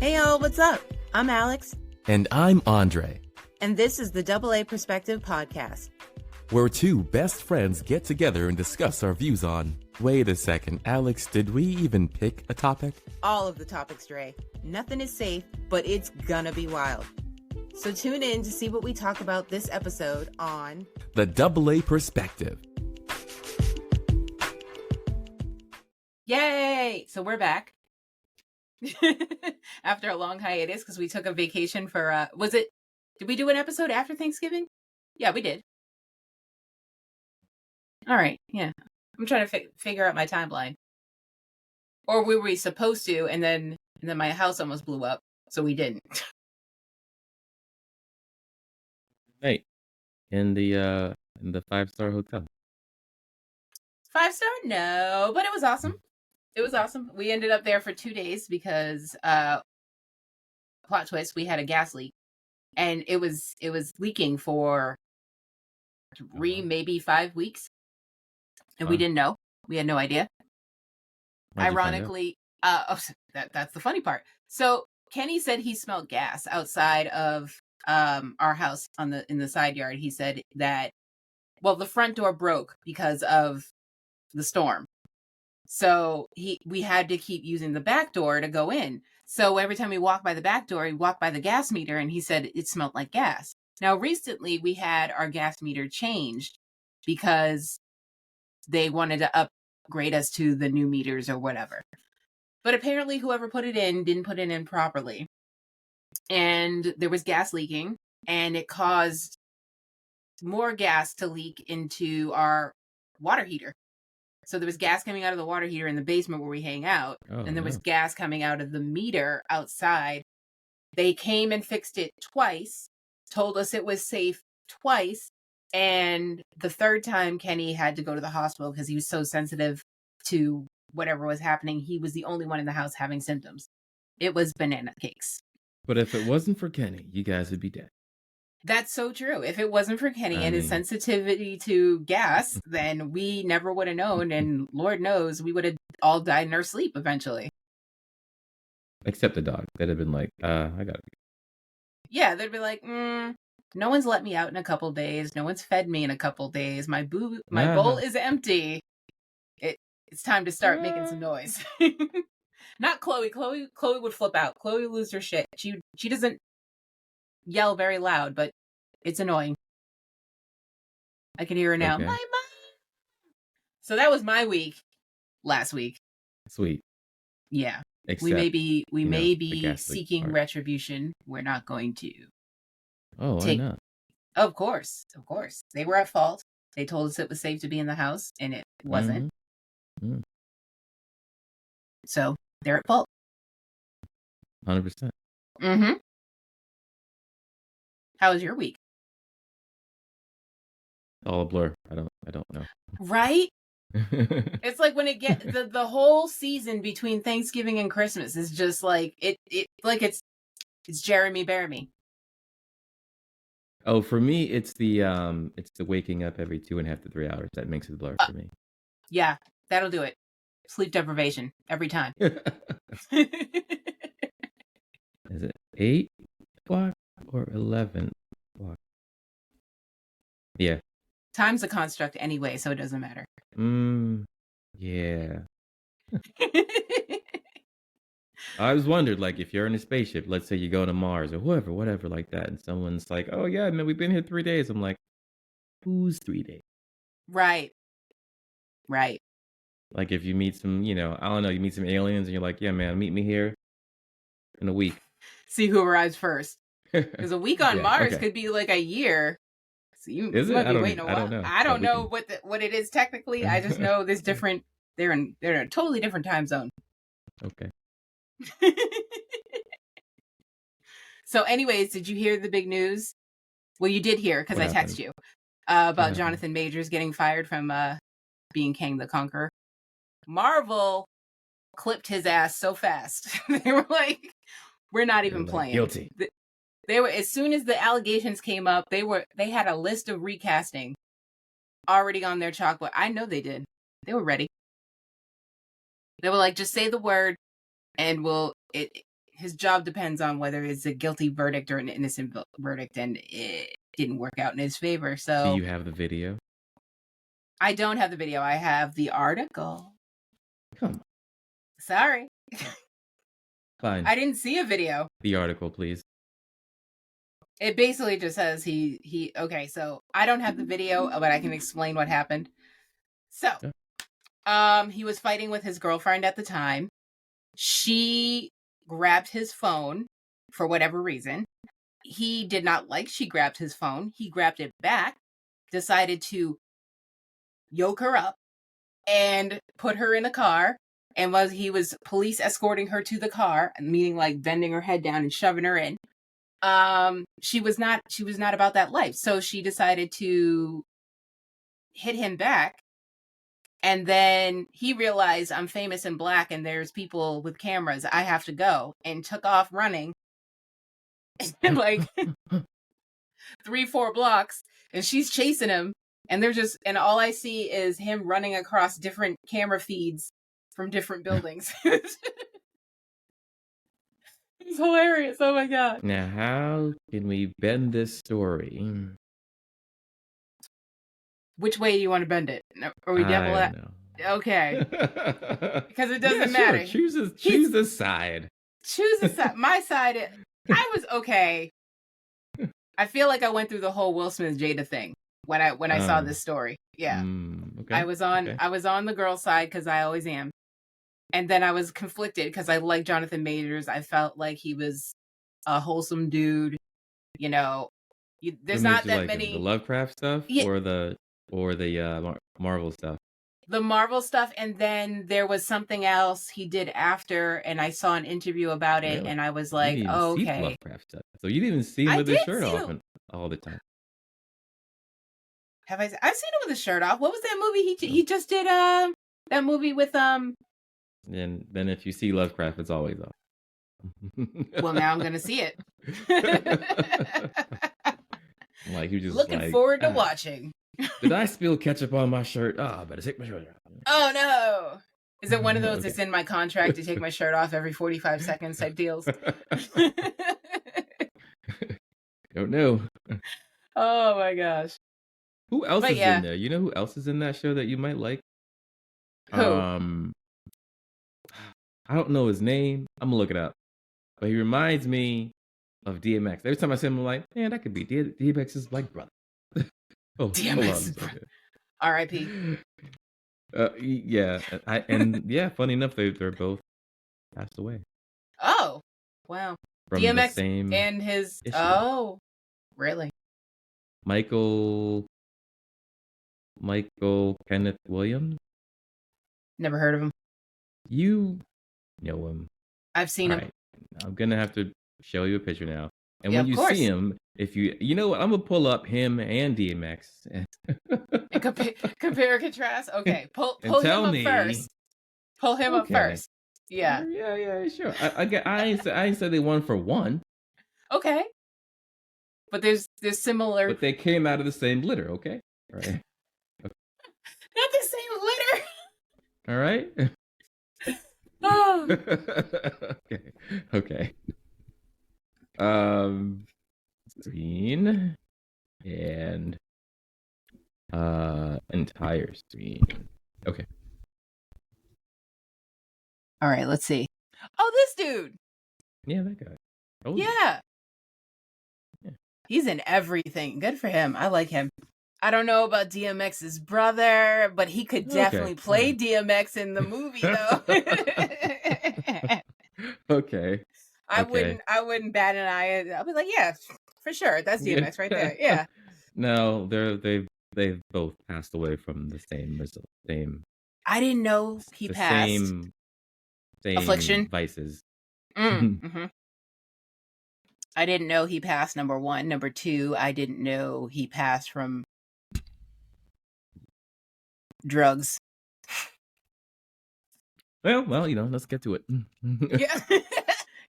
Hey y'all, what's up? I'm Alex. And I'm Andre. And this is the AA Perspective Podcast, where two best friends get together and discuss our views on... Wait a second, Alex, did we even pick a topic? All of the topics, Dre. Nothing is safe, but it's gonna be wild. So tune in to see what we talk about this episode on... The AA Perspective. Yay! So we're back. After a long hiatus, because we took a vacation for, did we do an episode after Thanksgiving? Yeah, we did. All right, yeah. I'm trying to figure out my timeline. Or were we supposed to, and then my house almost blew up, so we didn't. Right. In the 5-star hotel. 5-star? No, but it was awesome. It was awesome. We ended up there for 2 days because, plot twist, we had a gas leak. And it was leaking for 3, maybe 5 weeks. And we didn't know. We had no idea. Ironically, that's the funny part. So Kenny said he smelled gas outside of our house in the side yard. He said that, well, the front door broke because of the storm. So we had to keep using the back door to go in. So every time we walked by the back door, we walked by the gas meter, and he said it smelled like gas. Now, recently, we had our gas meter changed because they wanted to upgrade us to the new meters or whatever. But apparently, whoever put it in didn't put it in properly. And there was gas leaking, and it caused more gas to leak into our water heater. So there was gas coming out of the water heater in the basement where we hang out. And there was gas coming out of the meter outside. They came and fixed it twice, told us it was safe twice. And the third time, Kenny had to go to the hospital because he was so sensitive to whatever was happening. He was the only one in the house having symptoms. It was banana cakes. But if it wasn't for Kenny, you guys would be dead. That's so true. If it wasn't for Kenny and his sensitivity to gas, then we never would have known. And Lord knows we would have all died in our sleep eventually. Except the dog. That'd have been like, I gotta be. Yeah, they'd be like, no one's let me out in a couple days. No one's fed me in a couple days. My bowl is empty. It's time to start making some noise. Not Chloe. Chloe would flip out. Chloe would lose her shit. She doesn't yell very loud, but it's annoying. I can hear her now. Okay. My mom. So that was my week last week. Sweet. Yeah. Except, we may be the seeking retribution. We're not going to. Oh, why not? Of course. They were at fault. They told us it was safe to be in the house, and it wasn't. Mm-hmm. So they're at fault. 100%. Mm-hmm. How was your week? All a blur. I don't know. Right? It's like when it gets the whole season between Thanksgiving and Christmas is just like it's Jeremy Bear Me. Oh, for me, it's the waking up every 2.5 to 3 hours that makes it a blur for me. Yeah, that'll do it. Sleep deprivation every time. Is it 8 o'clock or 11 o'clock? Yeah. Time's a construct anyway, so it doesn't matter. Yeah. I always wondered, like, if you're in a spaceship, let's say you go to Mars or whatever like that, and someone's like, oh yeah, man, we've been here 3 days. I'm like, who's 3 days? Right. Like if you meet some, I don't know, you meet some aliens and you're like, yeah, man, meet me here in a week. See who arrives first. Because a week on Mars could be like a year. So you might be waiting a while. I don't know what it is technically. I just know there's different. They're in a totally different time zone. Okay. So, anyways, did you hear the big news? Well, you did hear because I texted you about Jonathan Majors getting fired from being Kang the Conqueror. Marvel clipped his ass so fast. They were like, "We're not even playing." Guilty. They were, as soon as the allegations came up, they had a list of recasting already on their chalkboard. I know they did. They were ready. They were like, just say the word and his job depends on whether it's a guilty verdict or an innocent verdict, and it didn't work out in his favor. Do So you have the video? I don't have the video. I have the article. Come on. Sorry. Fine. I didn't see a video. The article, please. It basically just says okay, so I don't have the video, but I can explain what happened. So, he was fighting with his girlfriend at the time. She grabbed his phone for whatever reason. He did not like she grabbed his phone. He grabbed it back, decided to yoke her up and put her in a car. And he was police escorting her to the car, meaning like bending her head down and shoving her in. She was not about that life. So she decided to hit him back. And then he realized, I'm famous and black and there's people with cameras. I have to go, and took off running like 3-4 blocks, and she's chasing him. And and all I see is him running across different camera feeds from different buildings. It's hilarious. Oh my God. Now, how can we bend this story? Which way do you want to bend it? Are we devil I at? don't know. Okay. Because it doesn't Yeah, matter. Sure. Choose a side. Choose a side. My side, I was okay. I feel like I went through the whole Will Smith Jada thing when I saw this story. Yeah. Okay. I was on the girl side because I always am. And then I was conflicted because I like Jonathan Majors. I felt like he was a wholesome dude. You know, there's not that many. The Lovecraft stuff, Yeah. or the Marvel stuff. The Marvel stuff, and then there was something else he did after, and I saw an interview about it, Really? and I was You like, didn't even oh, see the okay. Lovecraft stuff. So you didn't even see him I with his did shirt see off him. all the time. I've seen him with his shirt off. What was that movie he just did? That movie with And then if you see Lovecraft, it's always off. Well, now I'm gonna see it. Like you just Looking like, forward to watching. Did I spill ketchup on my shirt? Oh, I better take my shirt off. Oh no! Is it one of those that's Okay. in my contract to take my shirt off every 45 seconds type deals? Don't know. Oh my gosh! Who else But is yeah. in there? You know who else is in that show that you might like? Who? I don't know his name. I'm gonna look it up. But he reminds me of DMX. Every time I see him, I'm like, man, that could be DMX's like brother. Oh, DMX's hold on. R.I.P. Yeah, funny enough, they're both passed away Oh, wow. from DMX the same and his. issue. Oh, really? Michael Kenneth Williams. Never heard of him. You know him. I've seen All him. right. I'm gonna have to show you a picture now. And Yeah, when of you course. see him, if you know what, I'm gonna pull up him and DMX And compare and contrast. Okay, pull and him tell up me. first. Pull him up Okay. first. Yeah. Yeah, sure. I ain't said they won for one, Okay. But there's similar. but they came out of the same litter. Okay, all right, Not the same litter. all right. Oh. Okay. Screen and entire screen. Okay. All right, let's see. Oh, this dude. Yeah, that guy. Told you. Yeah. Yeah. He's in everything. Good for him. I like him. I don't know about DMX's brother, but he could definitely play DMX in the movie, though. Okay. I Okay. wouldn't bat an eye. I'll be like, yeah, for sure. That's DMX right there. Yeah. No, they've both passed away from the same result, same I didn't know he the passed. same Affliction? vices. Mm-hmm. I didn't know he passed, number one. Number two, I didn't know he passed from drugs. Well, let's get to it. Yeah.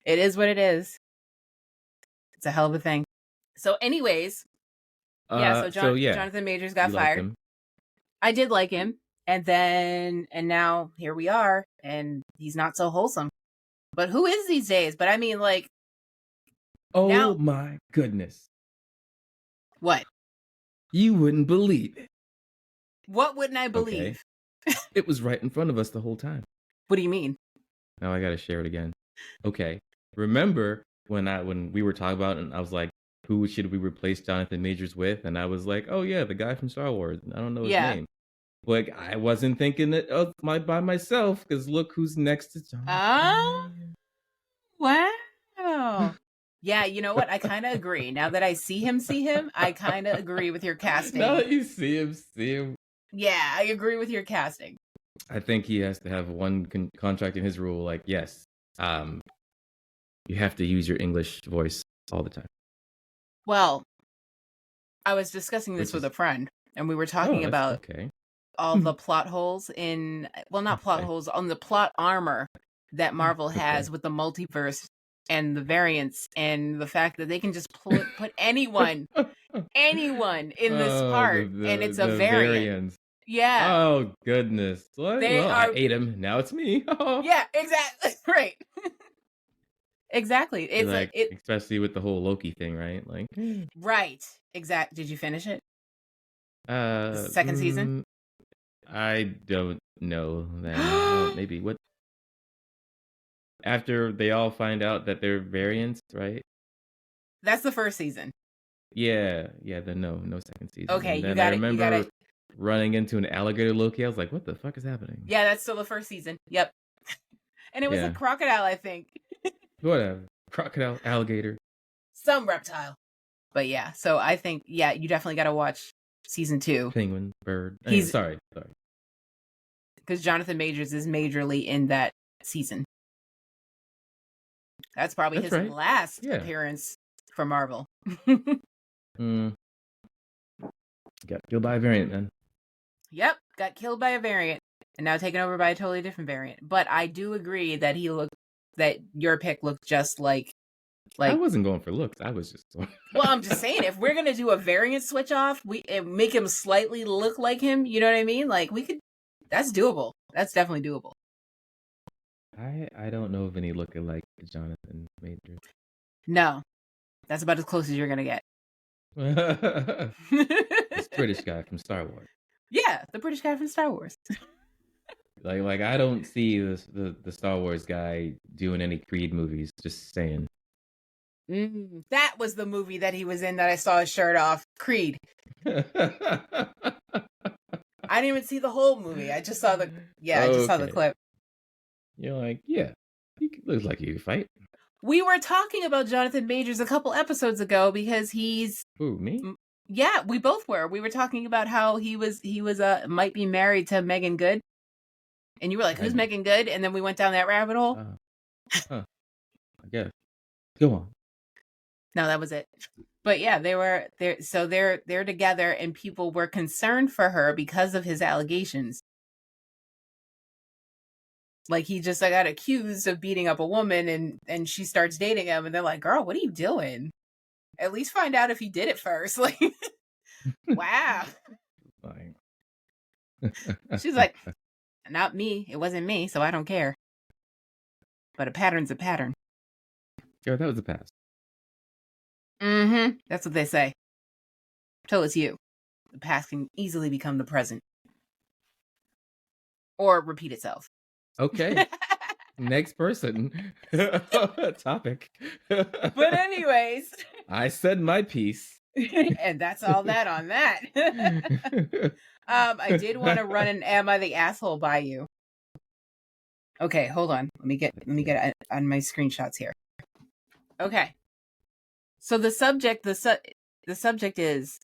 It is what it is. It's a hell of a thing. So anyways, so Jonathan Majors got you liked fired. him. I did like him. And now here we are, and he's not so wholesome. But who is these days? But I mean, like, Oh now my goodness. what? You wouldn't believe it. What wouldn't I Okay. believe? It was right in front of us the whole time. What do you mean? Now I gotta share it again. Okay. Remember when we were talking about it and I was like, who should we replace Jonathan Majors with? And I was like, oh yeah, the guy from Star Wars. I don't know his Yeah. name. Like I wasn't thinking it by myself because look who's next to Ah, Jonathan. wow. Yeah, you know what? I kind of agree. Now that I see him, I kind of agree with your Now casting. that you see him. Yeah, I agree with your casting. I think he has to have one contract in his rule. Like, yes, you have to use your English voice all the time. Well, I was discussing this Which with is a friend, and we were talking that's about okay. all the plot holes in, well, not plot Okay. holes, on the plot armor that Marvel has Okay. with the multiverse and the variants, and the fact that they can just put anyone in this Oh, part, and it's a the variant. variants. Yeah, Oh goodness. What? they Well, I are. ate him. Now it's me. Yeah, exactly. Right. Exactly. It's Like, it. especially with the whole Loki thing, right? Like, Right. Exact. Did you finish it? The second season? I don't know that. Well, maybe what after they all find out that they're variants, right? That's the first season. Yeah, then no second season. Okay, And you then got I it. You remember got it. running into an alligator Loki. I was like, what the fuck is happening? Yeah, that's still the first season. Yep. And it was a Yeah. crocodile, I think. Whatever. Crocodile, alligator. Some reptile. But yeah, so I think, yeah, you definitely got to watch season 2. Penguin, bird. He's- Sorry. Because Jonathan Majors is majorly in that season. That's probably That's his right. last Yeah. appearance for Marvel. Got killed by a variant, man. Yep, got killed by a variant and now taken over by a totally different variant. But I do agree that that your pick looked just like I wasn't going for looks. I was just well, I'm just saying, if we're gonna do a variant switch off, make him slightly look like him. You know what I mean? Like we could. That's doable. That's definitely doable. I don't know of any looking like Jonathan Majors. No, that's about as close as you're gonna get. This British guy from Star Wars. Yeah, the British guy from Star Wars. Like I don't see the Star Wars guy doing any Creed movies. Just saying. That was the movie that he was in that I saw his shirt off. Creed. I didn't even see the whole movie. I just saw the I just saw the Okay. clip. You're like, yeah, he looks like he could fight. We were talking about Jonathan Majors a couple episodes ago because he's Who, me? yeah, we both were. We were talking about how he was might be married to Megan Good. And you were like, who's I- Megan Good? And then we went down that rabbit hole. I guess. Go on. No, that was it. But yeah, they're together and people were concerned for her because of his allegations. Like he just got accused of beating up a woman and she starts dating him and they're like, girl, what are you doing? At least find out if he did it first. Like, wow. Fine. She's like, not me. It wasn't me, so I don't care. But a pattern's a pattern. Girl, that was the past. Mm-hmm. That's what they say. So it's you. The past can easily become the present. Or repeat itself. Okay. Next person. Topic. But anyways. I said my piece. And that's all that on that. I did want to run an Am I the Asshole by you. Okay, hold on. Let me get it on my screenshots here. Okay. So the subject is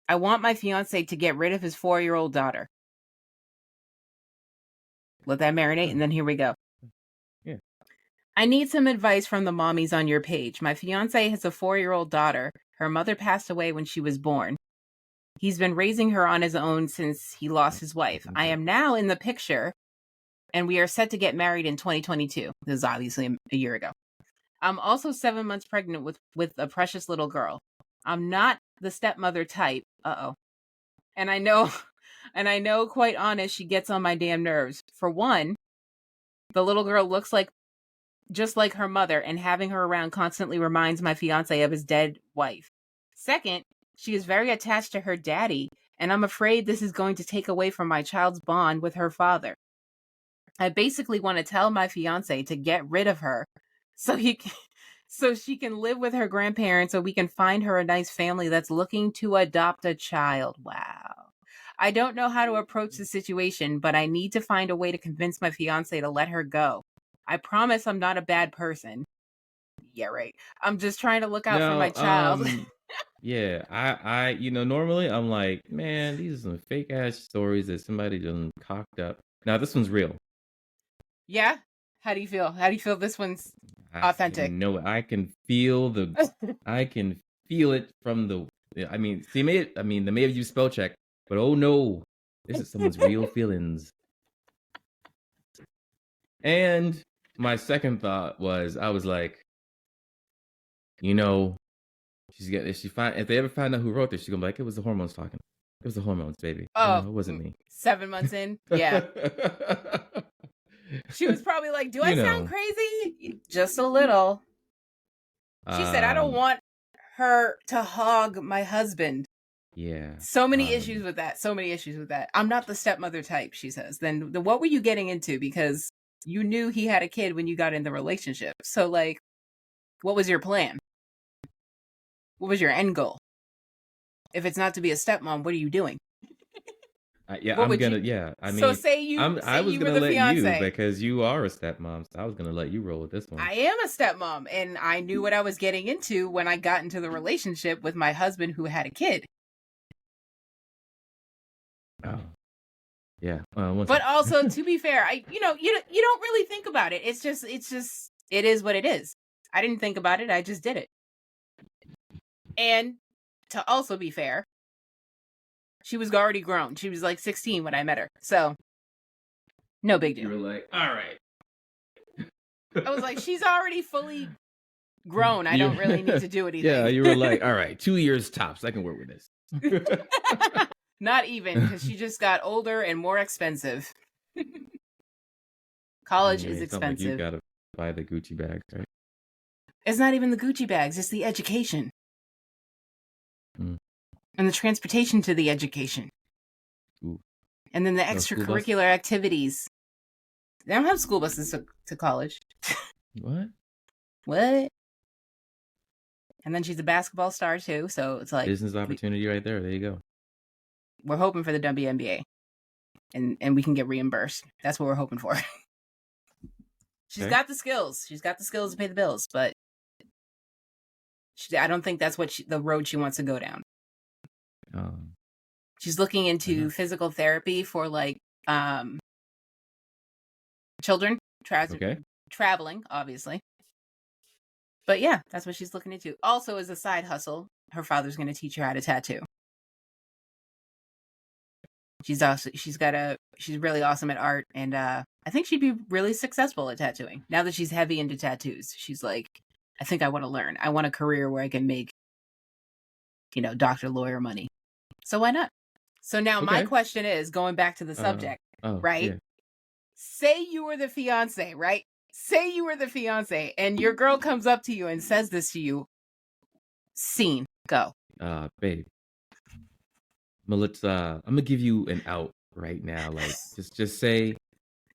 I want my fiance to get rid of his 4-year-old daughter. Let that marinate, and then here we go. Yeah. I need some advice from the mommies on your page. My fiance has a 4-year-old daughter. Her mother passed away when she was born. He's been raising her on his own since he lost his wife. I am now in the picture, and we are set to get married in 2022. This is obviously a year ago. I'm also 7 months pregnant with a precious little girl. I'm not the stepmother type. Uh-oh. And I know, quite honest, she gets on my damn nerves. For one, the little girl looks like just like her mother, and having her around constantly reminds my fiance of his dead wife. Second, she is very attached to her daddy, and I'm afraid this is going to take away from my child's bond with her father. I basically want to tell my fiance to get rid of her so so she can live with her grandparents, so we can find her a nice family that's looking to adopt a child. Wow. I don't know how to approach the situation, but I need to find a way to convince my fiance to let her go. I promise I'm not a bad person. Yeah, right. I'm just trying to look out for my child. Yeah, I, normally I'm like, man, these are some fake ass stories that somebody done cocked up. Now this one's real. Yeah? How do you feel? How do you feel this one's authentic? No, I can feel I can feel it from the. I mean, they may have used spell check, but oh no, this is someone's real feelings. And my second thought was, I was like, if they ever find out who wrote this, she's gonna be like, it was the hormones talking. It was the hormones, baby. Oh, it wasn't me. 7 months in, yeah. She was probably like, do I sound crazy? Just a little. She said, I don't want her to hog my husband. Yeah. So many issues with that. So many issues with that. I'm not the stepmother type, she says. Then what were you getting into? Because you knew he had a kid when you got in the relationship. So, like, what was your plan? What was your end goal? If it's not to be a stepmom, what are you doing? I mean, so say I was gonna let fiance. You because you are a stepmom. So I was gonna let you roll with this one. I am a stepmom, and I knew what I was getting into when I got into the relationship with my husband who had a kid. Oh, yeah. But also, to be fair, you don't really think about it. It's just it is what it is. I didn't think about it. I just did it. And to also be fair, she was already grown. She was like 16 when I met her. So, no big deal. You were like, all right. I was like, she's already fully grown. I don't really need to do anything. Yeah, you were like, all right, 2 years tops. I can work with this. Not even, because she just got older and more expensive. College is expensive. Like you gotta buy the Gucci bags, right? It's not even the Gucci bags. It's the education. And the transportation to the education. Ooh. And then the extracurricular activities. They don't have school buses to college. What? And then she's a basketball star too, so it's like business opportunity right there. There you go. We're hoping for the WNBA. And we can get reimbursed. That's what we're hoping for. She's got the skills. She's got the skills to pay the bills, but I don't think that's the road she wants to go down. She's looking into physical therapy for like children traveling, obviously. But yeah, that's what she's looking into. Also, as a side hustle, her father's going to teach her how to tattoo. She's really awesome at art, and I think she'd be really successful at tattooing. Now that she's heavy into tattoos, she's like, I think I want to learn. I want a career where I can make, doctor, lawyer money. So why not? So now my question is, going back to the subject, right? Yeah. Say you were the fiance, right? Say you were the fiance, and your girl comes up to you and says this to you. Scene, go. Babe. Melissa, I'm gonna give you an out right now. Like, just say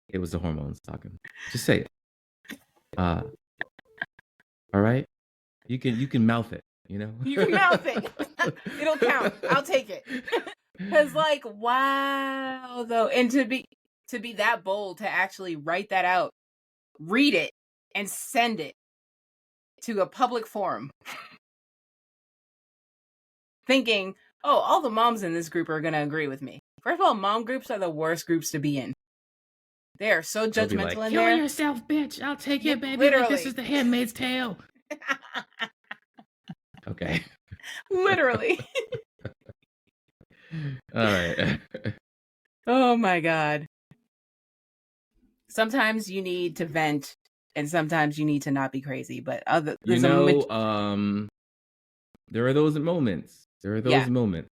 it was the hormones talking. Just say it. All right. You can mouth it. You can mouth it. It'll count. I'll take it. Because, like, wow, though, and to be that bold to actually write that out, read it, and send it to a public forum, thinking, oh, all the moms in this group are going to agree with me. First of all, mom groups are the worst groups to be in. They are so judgmental in there. Kill yourself, bitch. I'll take it, baby. Literally. This is the Handmaid's Tale. Okay. Literally. All right. Oh my God. Sometimes you need to vent, and sometimes you need to not be crazy. But there are those moments. There are those moments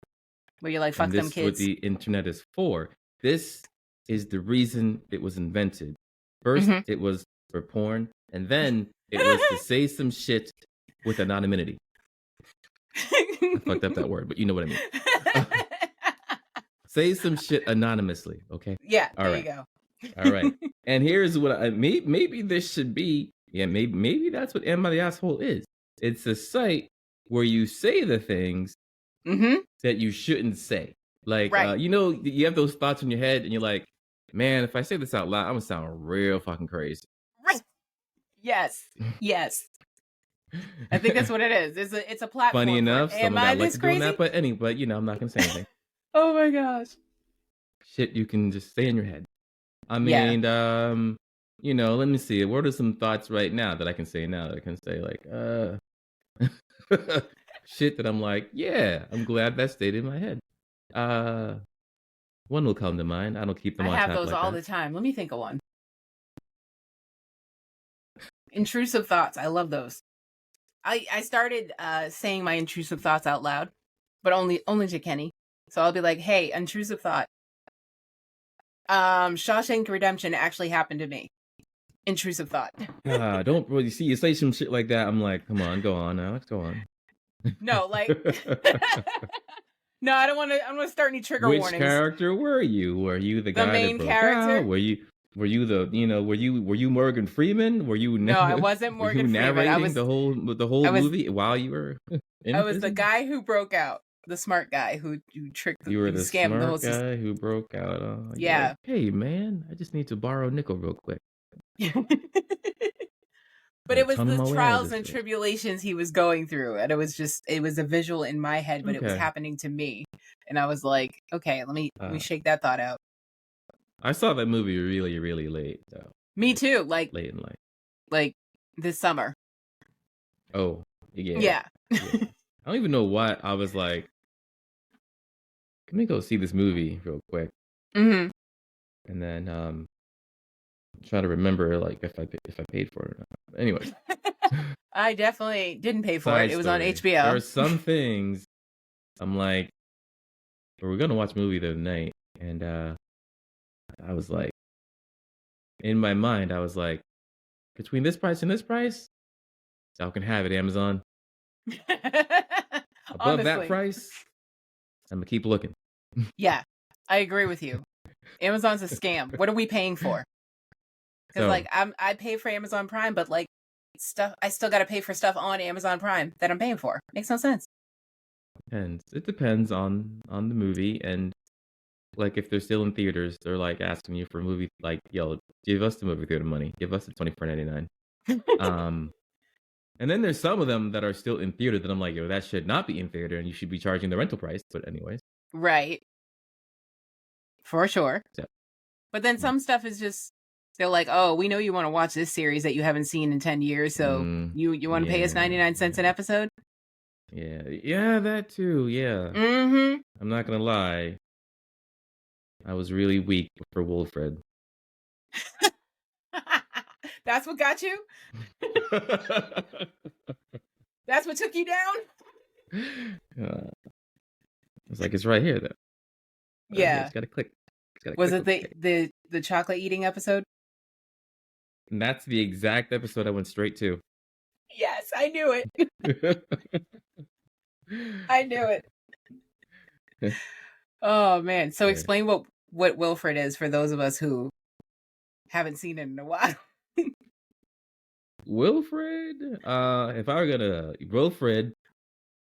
where you're like, fuck them kids. This is what the internet is for. This is the reason it was invented. First, it was for porn, And then it was to say some shit with anonymity. I fucked up that word, but you know what I mean. Say some shit anonymously, okay? Yeah, All there right. you go. All right. And here's what maybe this should be. Yeah, maybe that's what Am I the Asshole is. It's a site where you say the things Mm-hmm. that you shouldn't say. Like, Right. you have those thoughts in your head and you're like, man, if I say this out loud, I'm gonna sound real fucking crazy. Right. Yes. Yes. I think that's what it is. It's a platform. Funny enough, for, some am of I that like this doing crazy? that, but I'm not gonna say anything. Oh my gosh. Shit you can just say in your head. I Yeah. mean, let me see. What are some thoughts right now that I can say now that I can say like shit that I'm like, yeah, I'm glad that stayed in my head. One will come to mind. I don't keep them I on have tap those like all that. the time. Let me think of one. Intrusive thoughts. I love those. I started saying my intrusive thoughts out loud, but only to Kenny. So I'll be like, "Hey, intrusive thought. Shawshank Redemption actually happened to me. Intrusive thought." Don't really see you say some shit like that. I'm like, come on, go on, Alex, go on. No, like, no, I don't want to start any trigger Which warnings. character were you? Were you the guy main that broke character? out? Were you were you Morgan Freeman? Were you No, I wasn't were you Morgan Freeman. narrating the whole I was- movie while you were in I was the prison? guy who broke out, the smart guy who tricked, You were who the scammed the whole smart system. guy who broke out. You're Yeah. like, hey man, I just need to borrow a nickel real quick. But I'm it was tunnel my the way out of trials this and bitch. tribulations he was going through, and it was a visual in my head, but it was Okay. happening to me, and I was like, okay, let me shake that thought out. I saw that movie really, really late though. Me too, like Late in life. this summer. Oh, yeah. Yeah. I don't even know what I was like. Let me go see this movie real quick, Mm-hmm. and then try to remember like if I paid for it or not. Anyway, I definitely didn't pay for side it. It was on story. HBO. There are some things I'm like, we're gonna watch a movie the other night, and I was like, in my mind, I was like, between this price and this price, y'all can have it, Amazon. Above that Honestly. price, I'm gonna keep looking. Yeah, I agree with you. Amazon's a scam. What are we paying for? Because So, I pay for Amazon Prime, but like stuff, I still got to pay for stuff on Amazon Prime that I'm paying for. Makes no sense. it depends on the movie, and like if they're still in theaters, they're like asking you for a movie, like, yo, give us the movie theater money, give us the $24.99. And then there's some of them that are still in theater that I'm like, yo, that should not be in theater, and you should be charging the rental price. But anyways, Right. For sure. So- But then some stuff is just, they're like, oh, we know you want to watch this series that you haven't seen in 10 years, so you want to pay us 99 cents an episode? yeah, that too, yeah. Mm-hmm. I'm not gonna lie, I was really weak for Wilfred. That's what got you? That's what took you down? It's like, it's right here though. Yeah. It's gotta click. Was it the chocolate eating episode? And that's the exact episode I went straight to. Yes, I knew it. I knew it. Oh man. So Yeah. explain what Wilfred is for those of us who haven't seen it in a while. Wilfred, if I were gonna Wilfred,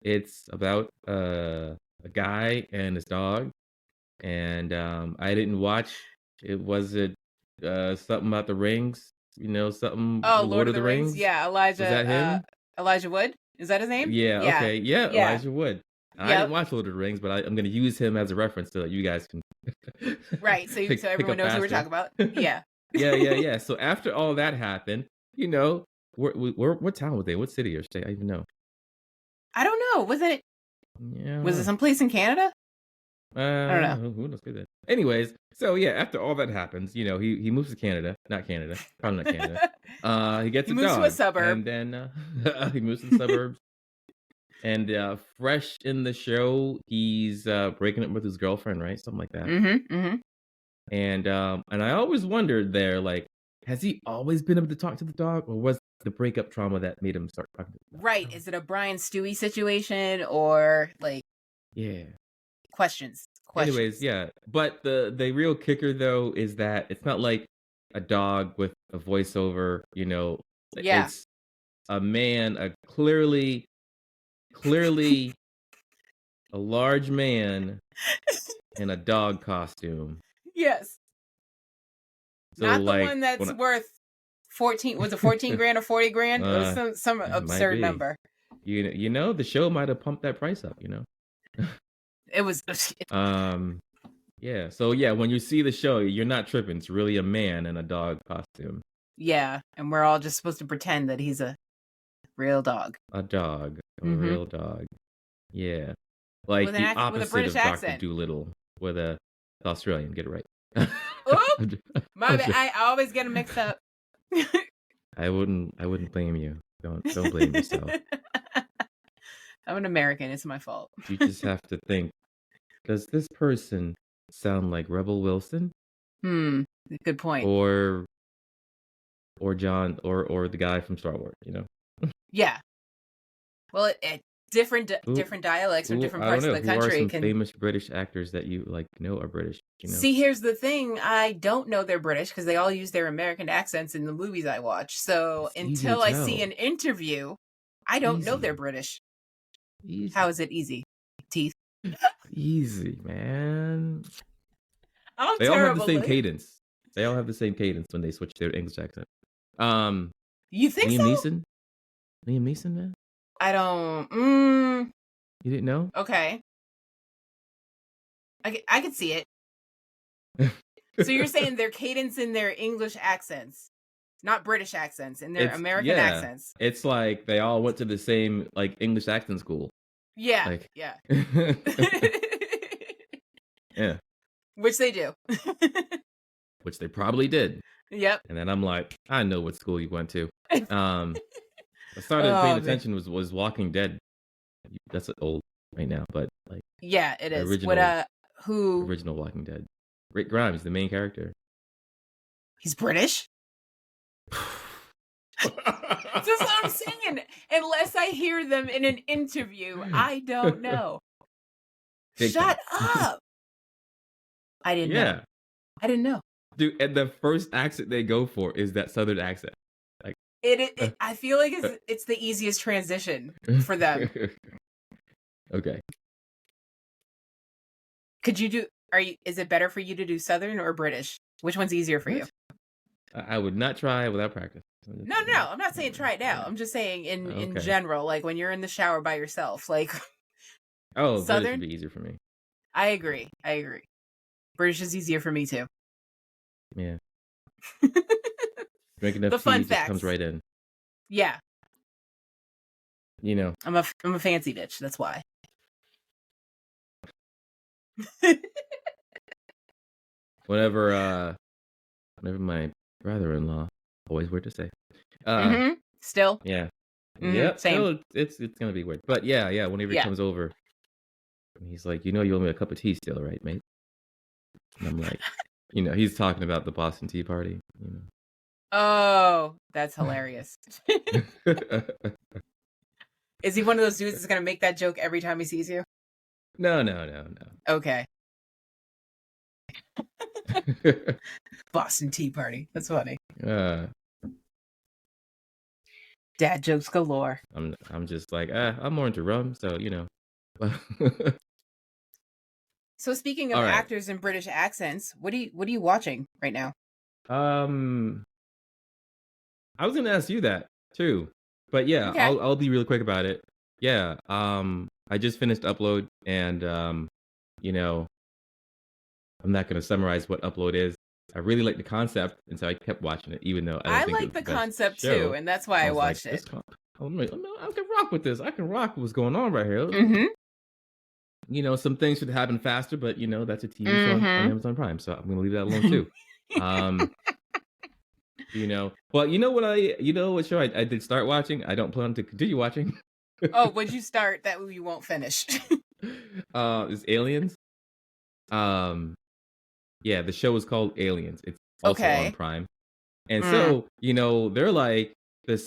it's about a guy and his dog, and I didn't watch. Was it something about the rings? Something. Oh, the Lord of the Rings. Yeah, Elijah. Was that him? Elijah Wood. Is that his name? Yeah. Okay. Yeah. Yeah. Elijah Wood. I Yep. didn't watch Lord of the Rings, but I'm gonna use him as a reference so that you guys can. Right. So pick everyone up knows who we're faster. talking about. Yeah. Yeah. So after all that happened, what town was they? What city or state? I even know. I don't know. Was it someplace in Canada? I don't know. Who knows? Anyways, so yeah, after all that happens, he moves to Canada. Not Canada. Probably not Canada. He gets He a moves dog. to a suburb. And then he moves to the suburbs. And fresh in the show, he's breaking up with his girlfriend, right? Something like that. Mm-hmm. Mm-hmm. And I always wondered there, like, has he always been able to talk to the dog, or was the breakup trauma that made him start talking to the dog? Right. Is it a Brian Stewie situation or like Yeah. questions? Anyways, yeah. But the real kicker though is that it's not like a dog with a voiceover, you know. Yeah. It's a man, a clearly a large man in a dog costume. Yes. So Not the like one that's when I- worth 14. Was it 14 grand or 40 grand? It was some it might absurd be. number. you know the show might have pumped that price up, you know. It was. Yeah. So yeah, when you see the show, you're not tripping. It's really a man in a dog costume. Yeah, and we're all just supposed to pretend that he's a real dog. A dog, a Mhm. real dog. Yeah, like With an the with a opposite British of Doctor accent. Doolittle with a Australian. Get it right. Oop! My I'm bad. just- I always get them mixed up. I wouldn't blame you. Don't blame yourself. I'm an American. It's my fault. You just have to think. Does this person sound like Rebel Wilson Good point. or John or the guy from Star Wars? You know. Yeah. Well, different Who- different dialects or Who- different I don't parts know. of the Who are country some can. famous British actors that you like know are British? You know. See, here's the thing. I don't know they're British because they all use their American accents in the movies I watch. So It's easy to until I see tell. an interview, I don't know Easy. they're British. Easy. How is it easy? Teeth. Easy, man. I'm They all have terrible. the same Luke. cadence. They all have the same cadence when they switch their English accent. You think Liam so? Neeson? Liam Neeson, man? I don't. You didn't know? Okay. I could see it. So you're saying their cadence in their English accents, not British accents, in their It's- American yeah. accents. It's like they all went to the same like English accent school. Yeah. Like- Yeah. Yeah. Which they do. Which they probably did. Yep. And then I'm like, I know what school you went to. I started Oh, paying man. attention was Walking Dead. That's old right now, but like Yeah, it is. Original. What who original Walking Dead. Rick Grimes, the main character. he's British? That's what I'm saying. Unless I hear them in an interview, I don't know. Big Shut time. up. I didn't know. Yeah. I didn't know. Dude, and the first accent they go for is that southern accent. It I feel like it's the easiest transition for them. Okay. Could you do is it better for you to do Southern or British? Which one's easier for you? I would not try without practice. No, I'm not saying try it now. I'm just saying in Okay. general, like when you're in the shower by yourself, like Oh, British Southern? would be easier for me. I agree. British is easier for me too. Yeah. Drink enough The tea, fun it just comes facts. right in. Yeah, You know. I'm a fancy bitch. That's why. Whenever my brother-in-law, always weird to say. Mhm. Still, Yeah. Mhm, Yep. same. So it's gonna be weird. But yeah, whenever he Yeah. comes over, he's like, you owe me a cup of tea still, right, mate? And I'm like, he's talking about the Boston Tea Party, oh, that's hilarious. Is he one of those dudes that's gonna make that joke every time he sees you? No. Okay, Boston Tea Party. That's funny. Dad jokes galore. I'm just like, I'm more into rum, so So speaking of All right. actors and British accents, what are you watching right now? I was gonna ask you that too, but yeah, Okay. I'll be real quick about it. Yeah, I just finished Upload, and I'm not gonna summarize what Upload is. I really like the concept, and so I kept watching it, even though I, I don't think it like was the best concept show. too, and that's why I was like, watched "This it. I can rock with this. I can rock with what's going on right here. Mm-hmm. Some things should happen faster, but that's a TV show on Mhm. Amazon Prime, so I'm gonna leave that alone too. But what show I did start watching? I don't plan to continue watching. Oh, what'd you start that you won't finish? Is Aliens. Yeah, the show is called Aliens. It's also Okay. on Prime. And so, they're like the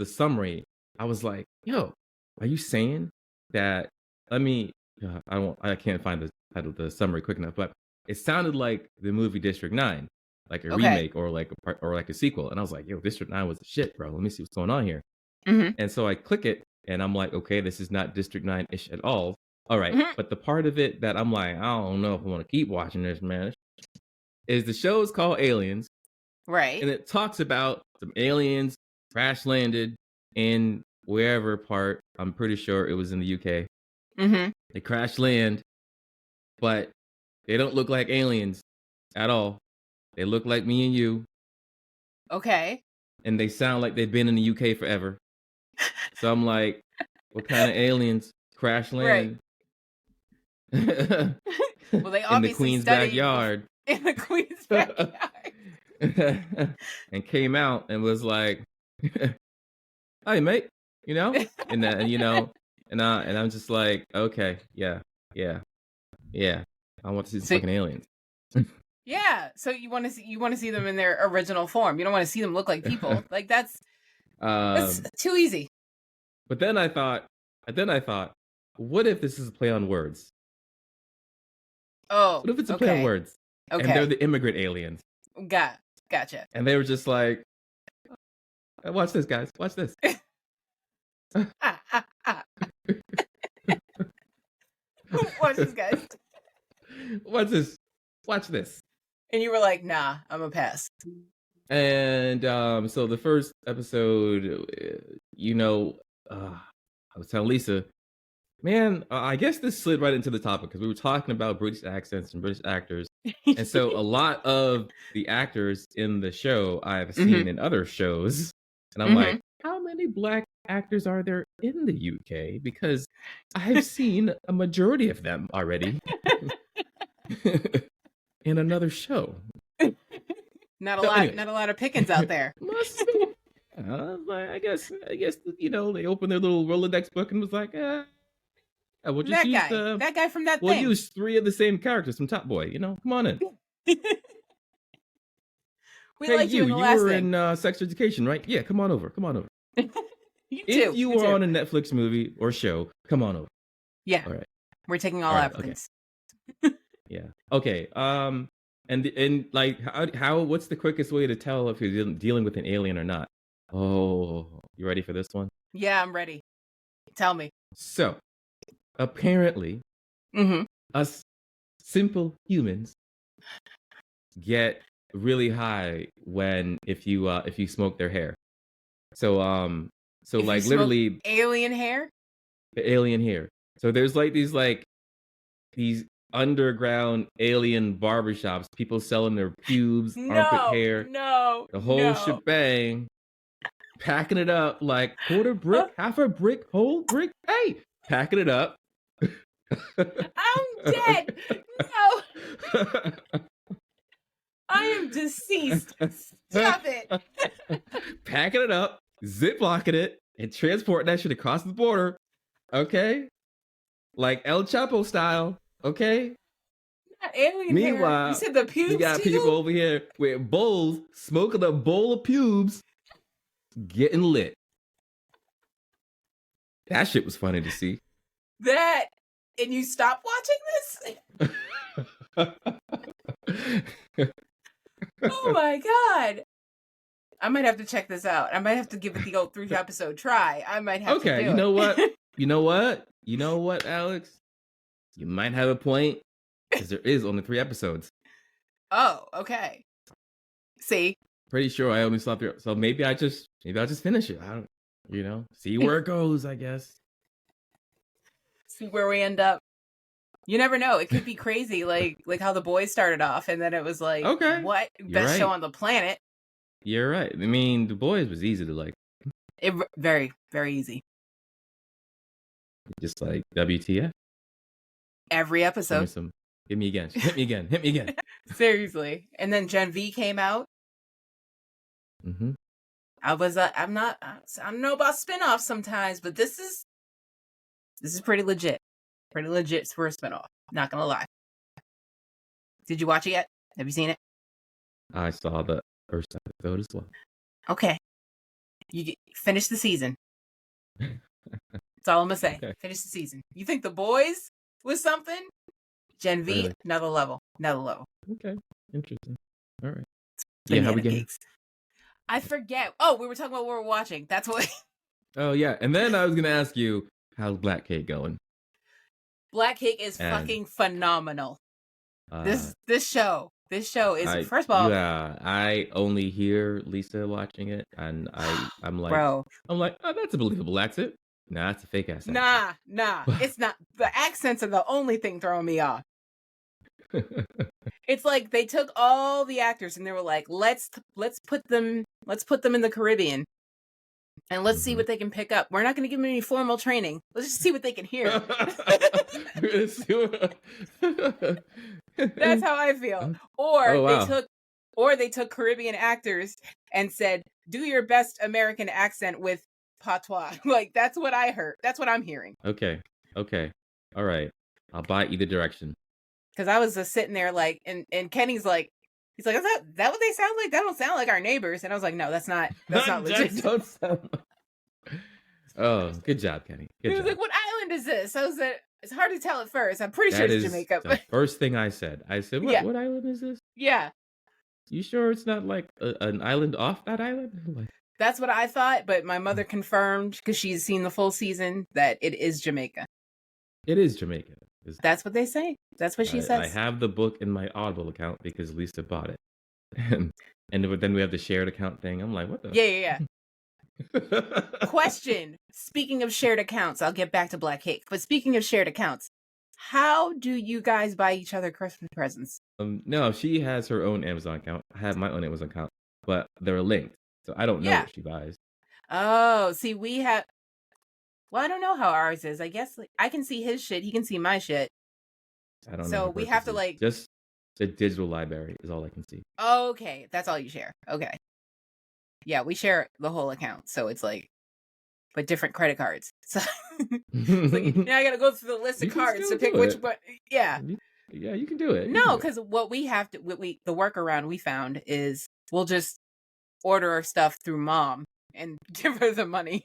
summary. I was like, yo, are you saying that? Let me. I can't find the title, the summary quick enough, but it sounded like the movie District 9, like a Okay. remake or like a part or like a sequel. And I was like, yo, District 9 was the shit, bro. Let me see what's going on here. Mhm. And so I click it, and I'm like, okay, this is not District 9-ish at all. All right, Mhm. but the part of it that I'm like, I don't know if I want to keep watching this, man, is the show is called Aliens, Right. and it talks about some aliens crash landed in wherever part. I'm pretty sure it was in the UK. Mm-hmm. They crash land, but they don't look like aliens at all. They look like me and you, Okay. and they sound like they've been in the UK forever. So I'm like, what kind of aliens crash land Well, they in the obviously Queen's studied backyard? in the Queen's backyard. And came out and was like, "Hey, mate," and I'm just like, okay, yeah. I want to see some So- fucking aliens. Yeah. So you want to see them in their original form. You don't want to see them look like people. Like that's too easy. But then I thought, what if this is a play on words? Oh. What if it's a play on words? Okay. And they're the immigrant aliens. Gotcha. And they were just like, watch this, guys. Watch this. Watch this, guys. Watch this. Watch this. And you were like, nah, I'm a pass. And so the first episode, I was telling Lisa, man, I guess this slid right into the topic because we were talking about British accents and British actors. And so a lot of the actors in the show I've seen in other shows. And I'm like, how many black actors are there in the UK? Because I've seen a majority of them already in another show. Not a So lot. anyway. Not a lot of pickings out there. Must be. I guess they opened their little Rolodex book and was like, we'll just use That guy from that we'll thing. use 3 of the same characters from Top Boy. Come on in. We Hey, liked you in the you last were thing. in Sex Education, right? Yeah, come on over. You too. If you were too. on a Netflix movie or show, come on over. Yeah. All right. We're taking all All right, applicants. Yeah. Okay. And like how what's the quickest way to tell if you're dealing with an alien or not? Oh, you ready for this one? Yeah, I'm ready. Tell me. So, apparently, Mm-hmm. us simple humans get really high if you smoke their hair. So If you like smoke literally alien hair? the alien hair. So there's like these underground alien barbershops, people selling their pubes, armpit hair, No. the whole shebang, packing it up like quarter brick, half a brick, whole brick. Hey, packing it up. I'm dead. No. I am deceased. Stop it. Packing it up, ziplocking it, and transporting that shit across the border. Okay? Like El Chapo style. Okay? Not alien hair. Meanwhile, You said the pubes You got too? people over here with bowls, smoking a bowl of pubes, getting lit. That shit was funny to see. That, and you stopped watching this? Oh my god. I might have to check this out. I might have to give it the old 3-episode try. I might have to Okay, do you it. know what? You know what, Alex? You might have a point, because there is only 3 episodes. Oh, okay. See? Pretty sure I only saw 3, so maybe I'll just finish it. I don't, see where it goes, I guess. See where we end up. You never know. It could be crazy, like how The Boys started off, and then it was like, Okay. what? You're Best show right. on the planet. You're right. I mean, The Boys was easy to like. Very, very easy. Just like WTF. Every episode. Hit me again. Hit me again. Hit me again. Seriously. And then Gen V came out. Mm-hmm. I don't know about spinoffs sometimes, but this is pretty legit. Pretty legit for a spinoff. Not gonna lie. Did you watch it yet? Have you seen it? I saw the first Vote as well. Okay. Finish the season. That's all I'm gonna say. Okay. Finish the season. You think The Boys was something? Gen V, Really? another level. Another level. Okay. Interesting. All right. Yeah, how we Banana getting? cakes. I forget. Oh, we were talking about what we're watching. That's what. Oh yeah, and then I was gonna ask you, how's Black Cake going? Black Cake is And, fucking phenomenal. Uh, This show is I, first of all, yeah, I only hear Lisa watching it, and I'm like, bro. oh, that's a believable accent. Nah, it's a fake accent. Nah. It's not. The accents are the only thing throwing me off. It's like they took all the actors and they were like, let's put them in the Caribbean. And let's see what they can pick up. We're not going to give them any formal training. Let's just see what they can hear. That's how I feel. Or they took Caribbean actors and said, "Do your best American accent with patois." Like that's what I heard. That's what I'm hearing. Okay. All right. I'll buy either direction. Because I was just sitting there like, and Kenny's like, he's like, "Is that what they sound like? That don't sound like our neighbors." And I was like, "No, that's not legit." Don't sound Oh, good job, Kenny. Good He was job. like, "What island is this?" I was like, "It's hard to tell at first. I'm pretty sure That it's is Jamaica." the first thing I said. I said, Yeah. what island is this? Yeah, You sure it's not like an island off that island? Like, that's what I thought. But my mother confirmed because she's seen the full season that it is Jamaica. it is Jamaica. That's what they say. That's what she says. I have the book in my Audible account because Lisa bought it. And then we have the shared account thing. I'm like, what the? Yeah. Question. Speaking of shared accounts, I'll get back to Black Cake. But speaking of shared accounts, how do you guys buy each other Christmas presents? No, she has her own Amazon account. I have my own Amazon account, but they're linked, so I don't know Yeah. what she buys. Oh, see, we have. Well, I don't know how ours is. I guess I can see his shit. He can see my shit. I don't know. So her we have to, purchases. like- just the digital library is all I can see. Okay, that's all you share. Okay. Yeah, we share the whole account, so it's like, but different credit cards. So it's like, now I gotta go through the list You of can cards to still pick do which it. one. Yeah. Yeah, you can do it. You No, can do it. because what we have to, the workaround we found is we'll just order our stuff through mom and give her the money,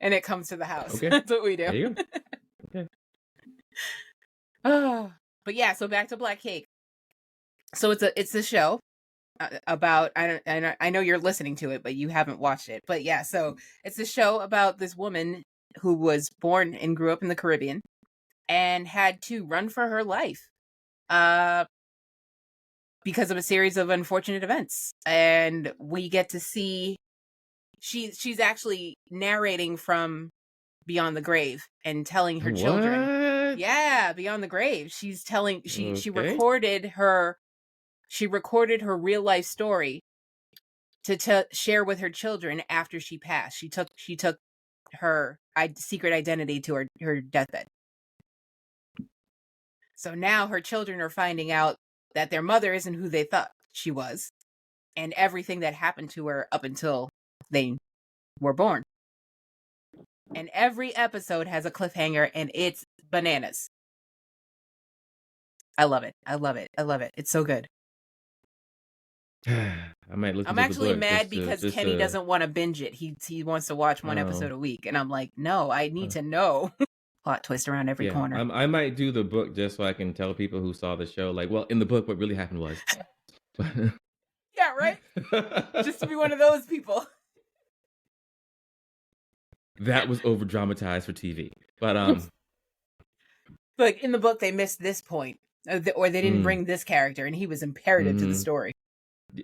and it comes to the house. Okay. That's what we do. There you go. Okay. But yeah, so back to Black Cake. So it's a show about I know you're listening to it, but you haven't watched it. But yeah, so it's a show about this woman who was born and grew up in the Caribbean and had to run for her life because of a series of unfortunate events. And we get to see she's actually narrating from beyond the grave and telling her children. What? Yeah, beyond the grave. She's telling she Okay. recorded her real life story to share with her children after she passed. She took her secret identity to her deathbed. So now her children are finding out that their mother isn't who they thought she was, and everything that happened to her up until they were born. And every episode has a cliffhanger, and it's bananas. I love it. It's so good. I might listen I'm to the actually book mad just to- because just Kenny to- doesn't want to binge it. He wants to watch one Oh. episode a week, and I'm like, no, I need to know. Plot twist around every Yeah, corner. I might do the book just so I can tell people who saw the show, like, well, in the book, what really happened was. Yeah, right. Just to be one of those people. That was over dramatized for TV, but Like in the book, they missed this point, or they didn't Mm. bring this character, and he was imperative to the Mhm. story.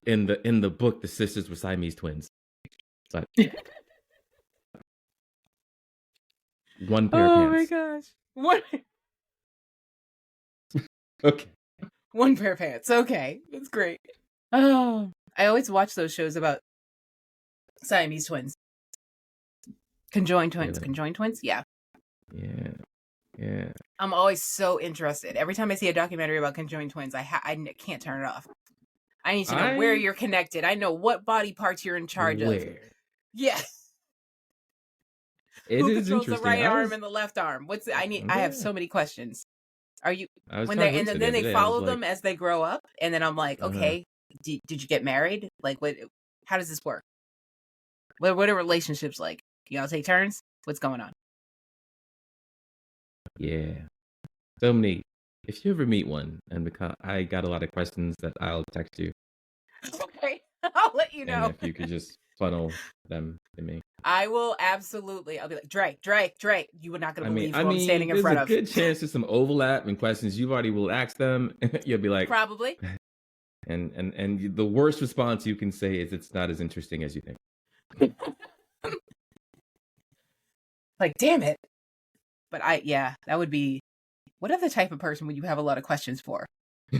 in the book, the sisters were Siamese twins. It's like one pair Oh of my pants. gosh! Okay. One pair of pants. Okay, that's great. Oh, I always watch those shows about Siamese twins, conjoined twins, Really? conjoined twins. Yeah, Yeah. I'm always so interested. Every time I see a documentary about conjoined twins, I can't turn it off. I need to know where I- you're connected. I know what body parts you're in charge of. Where? Yeah. It Who is controls the interesting. right I arm was- and the left arm? I have Yeah. so many questions. Are you I was when telling they and Lisa then the they other day, I was follow like, them as they grow up, and then I'm like, Uh-huh. okay, did you get married? Like, what? How does this work? What are relationships like? Y'all take turns? What's going on? Yeah. So many. If you ever meet one, and because I got a lot of questions that I'll text you, Okay, I'll let you and know. if you could just funnel them to me. I will absolutely. I'll be like, Drake. You were not going to believe who I'm standing in there's front a of. good chance there's some overlap in questions you've already will ask them. You'll be like, Probably. and the worst response you can say is it's not as interesting as you think. Like, damn it. But that would be. What other type of person would you have a lot of questions for? We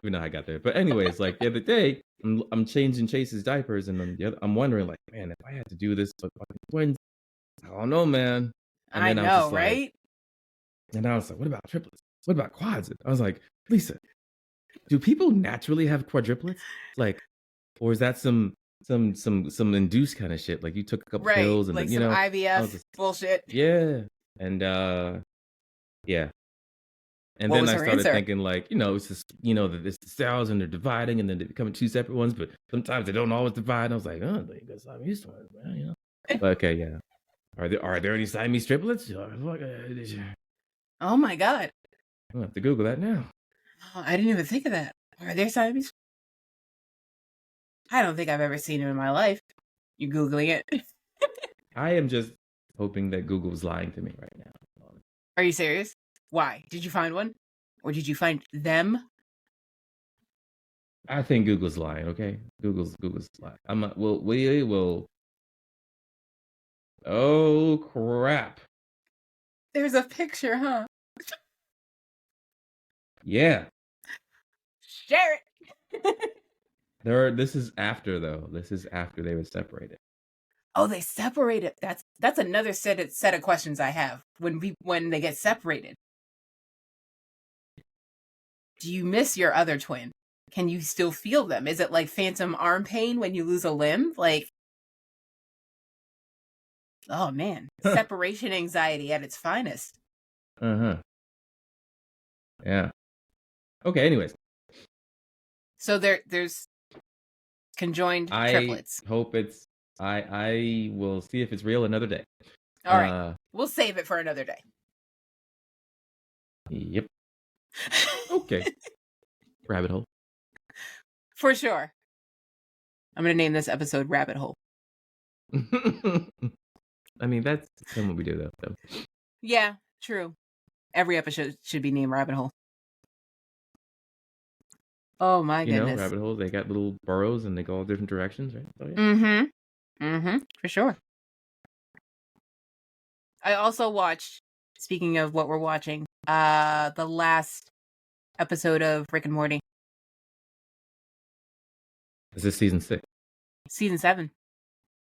know how I got there. But anyways, like the other day, I'm changing Chase's diapers, and I'm wondering, like, man, if I had to do this for fucking twins, I don't know, man. And I then know, was just right? Like, and I was like, what about triplets? What about quads? I was like, Lisa, do people naturally have quadruplets? Like, or is that some induced kind of shit? Like you took a couple pills and like then, you some know, IVF bullshit. Yeah. And yeah. And What then was I her started answer? thinking, like, you know, it's just, you know, that it's the cells and they're dividing and then they become two separate ones, but sometimes they don't always divide. And I was like, oh, they got Siamese twins, man, you know. But okay, yeah. Are there any Siamese triplets? Oh my god. I'll have to Google that now. Oh, I didn't even think of that. Are there Siamese? I don't think I've ever seen him in my life. You Googling it? I am just hoping that Google's lying to me right now. Are you serious? Why? Did you find one? Or did you find them? I think Google's lying, okay? Google's lying. I'm not, we will. Oh, crap. There's a picture, huh? Yeah. Share it. This is after, though. This is after they were separated. Oh, they separated. That's another set of questions I have when they get separated. Do you miss your other twin? Can you still feel them? Is it like phantom arm pain when you lose a limb? Like, oh man, separation anxiety at its finest. Uh-huh. Yeah. Okay, anyways. So there's conjoined triplets. I hope it's I will see if it's real another day. All right. We'll save it for another day. Yep. Okay. Rabbit hole. For sure. I'm going to name this episode Rabbit Hole. I mean, that's kind of what we do, though. Yeah, true. Every episode should be named Rabbit Hole. Oh, my goodness. You know, rabbit holes, they got little burrows and they go all different directions, right? Oh, yeah. Mm-hmm. For sure. I also watched, speaking of what we're watching, the last episode of Rick and Morty. Is this season 6? Season 7.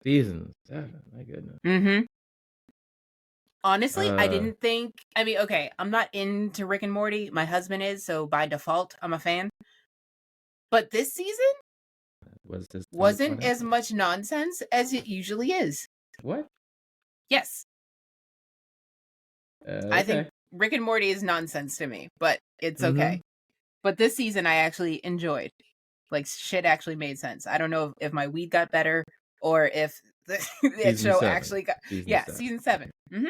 Season 7, my goodness. Mm-hmm. Honestly, I didn't think... I mean, okay, I'm not into Rick and Morty. My husband is, so by default, I'm a fan. But this season wasn't as much nonsense as it usually is. What? Yes. Okay. I think Rick and Morty is nonsense to me, but it's okay. But this season I actually enjoyed. Like, shit actually made sense. I don't know if my weed got better or if the show actually got... Season 7. Mm-hmm.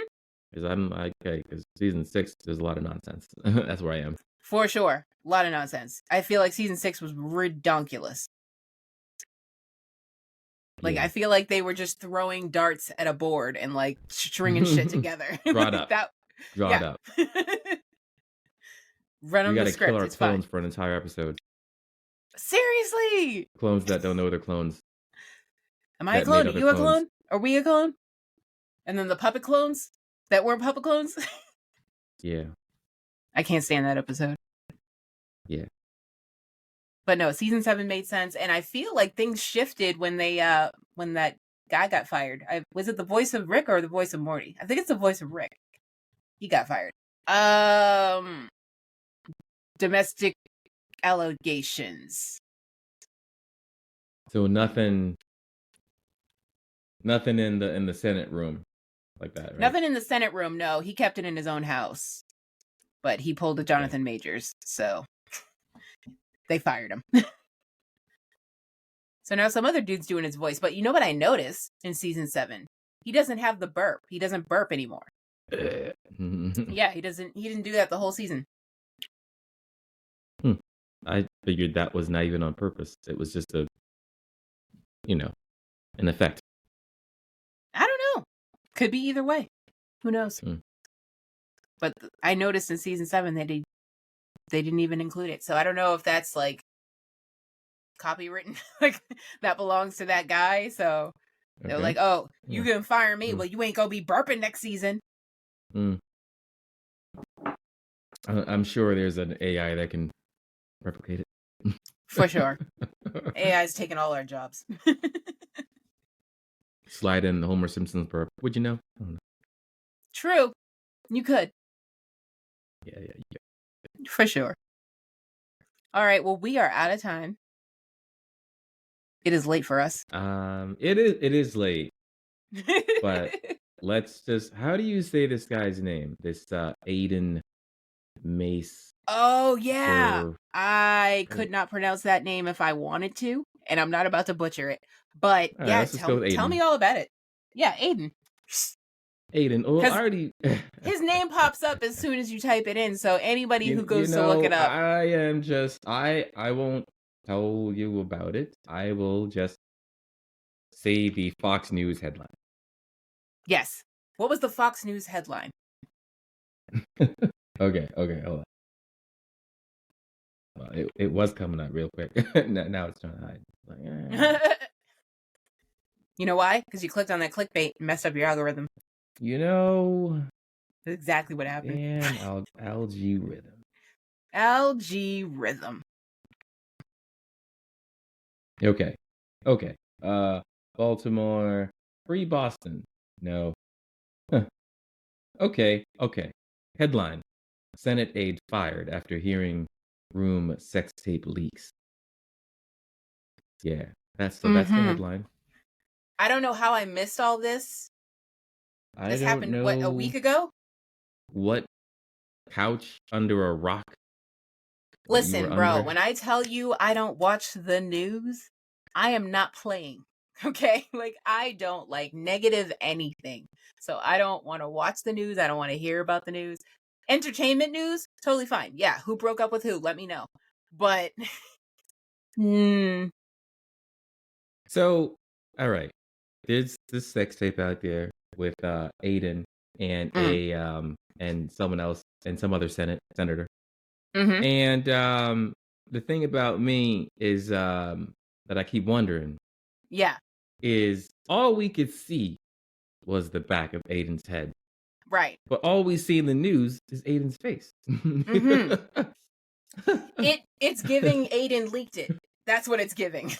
Because I'm okay, because season 6, there's a lot of nonsense. That's where I am. For sure. A lot of nonsense. I feel like season 6 was redonkulous. Like, I feel like they were just throwing darts at a board and, like, stringing shit together. Draw it up. Draw it up. Run on the script. Kill our it's clones fine. for an entire episode. Seriously? Clones that don't know they're clones. Am I a clone? Are you a clone? Are we a clone? And then the puppet clones that weren't puppet clones? Yeah. I can't stand that episode. Yeah. But no, season 7 made sense, and I feel like things shifted when they when that guy got fired. Was it the voice of Rick or the voice of Morty? I think it's the voice of Rick. He got fired. Domestic allegations. So nothing in the Senate room like that, right? Nothing in the Senate room. No, he kept it in his own house, but he pulled a Jonathan Majors, so they fired him. So now some other dude's doing his voice. But you know what I noticed in season 7? He doesn't have the burp. He doesn't burp anymore. Yeah, he didn't do that the whole season. I figured that was not even on purpose. It was just an effect. I don't know. Could be either way. Who knows? But I noticed in season 7 that they didn't even include it. So I don't know if that's like copywritten, like that belongs to that guy. So they're like, "Oh, you gonna fire me? Well, you ain't gonna be burping next season." I'm sure there's an AI that can replicate it. For sure. AI's taking all our jobs. Slide in the Homer Simpson's burp. Would you know? I don't know. True. You could. Yeah. For sure. All right. Well, we are out of time. It is late for us. It is late. But let's just. How do you say this guy's name? This Aiden Mace. Oh yeah, Sir. I could not pronounce that name if I wanted to, and I'm not about to butcher it. But All right, yeah, let's just go with tell Aiden. me all about it. Yeah, Aiden. Aiden. Oh, I 'Cause already. His name pops up as soon as you type it in, so anybody who goes you to look know, it up. I am just. I won't tell you about it. I will just say the Fox News headline. Yes. What was the Fox News headline? Okay, hold on. Well, it was coming up real quick. Now it's trying to hide. Like, You know why? Because you clicked on that clickbait and messed up your algorithm. That's exactly what happened. Damn, algae rhythm. Algorithm. Okay. Baltimore, free Boston. No. Huh. Okay. Headline: Senate aide fired after hearing room sex tape leaks. Yeah, that's the headline. I don't know how I missed all this. This I don't happened, know what, a week ago? what couch under a rock. Listen, bro, under. when I tell you I don't watch the news, I am not playing. Okay? Like, I don't like negative anything. So I don't want to watch the news. I don't want to hear about the news. Entertainment news, totally fine. Yeah, who broke up with who? Let me know. But, So, all right, there's this sex tape out there with Aiden and and someone else and some other senator. mhm. And the thing about me is that I keep wondering Yeah, is all we could see was the back of Aiden's head, right. but all we see in the news is Aiden's face. It's giving Aiden leaked it. That's what it's giving.